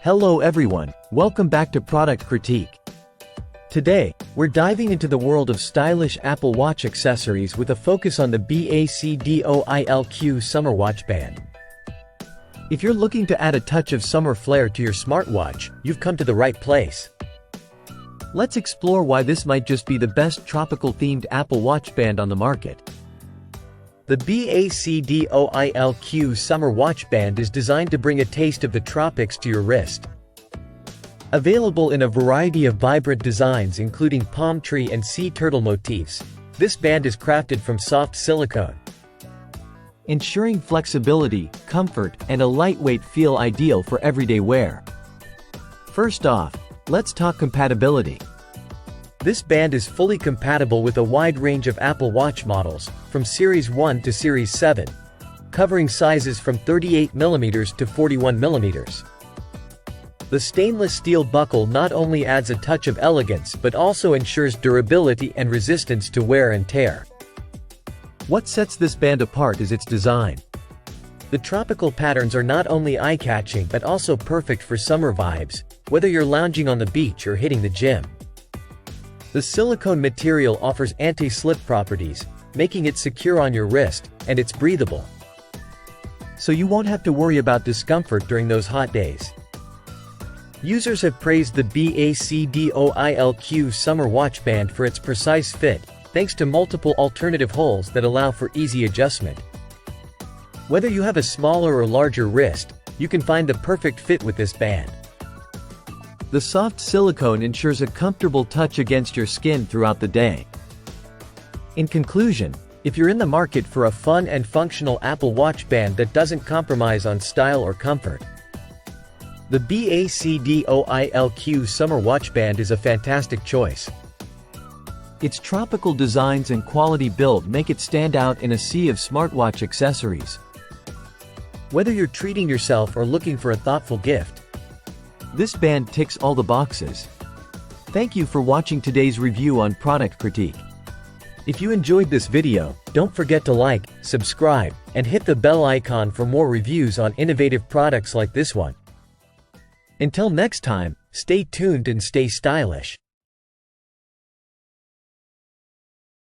Hello everyone, welcome back to Product Critique. Today, we're diving into the world of stylish Apple Watch accessories with a focus on the BACDOILQ Summer Watch Band. If you're looking to add a touch of summer flair to your smartwatch, you've come to the right place. Let's explore why this might just be the best tropical-themed Apple Watch band on the market. The BACDOILQ Summer Watch Band is designed to bring a taste of the tropics to your wrist. Available in a variety of vibrant designs including palm tree and sea turtle motifs, this band is crafted from soft silicone, ensuring flexibility, comfort, and a lightweight feel ideal for everyday wear. First off, let's talk compatibility. This band is fully compatible with a wide range of Apple Watch models, from Series 1 to Series 7, covering sizes from 38mm to 41mm. The stainless steel buckle not only adds a touch of elegance but also ensures durability and resistance to wear and tear. What sets this band apart is its design. The tropical patterns are not only eye-catching but also perfect for summer vibes, whether you're lounging on the beach or hitting the gym. The silicone material offers anti-slip properties, making it secure on your wrist, and it's breathable, so you won't have to worry about discomfort during those hot days. Users have praised the BACDOILQ Summer Watch Band for its precise fit, thanks to multiple alternative holes that allow for easy adjustment. Whether you have a smaller or larger wrist, you can find the perfect fit with this band. The soft silicone ensures a comfortable touch against your skin throughout the day. In conclusion, if you're in the market for a fun and functional Apple Watch band that doesn't compromise on style or comfort, the BACDOILQ Summer Watch Band is a fantastic choice. Its tropical designs and quality build make it stand out in a sea of smartwatch accessories. Whether you're treating yourself or looking for a thoughtful gift, this band ticks all the boxes. Thank you for watching today's review on Product Critique. If you enjoyed this video, don't forget to like, subscribe, and hit the bell icon for more reviews on innovative products like this one. Until next time, stay tuned and stay stylish.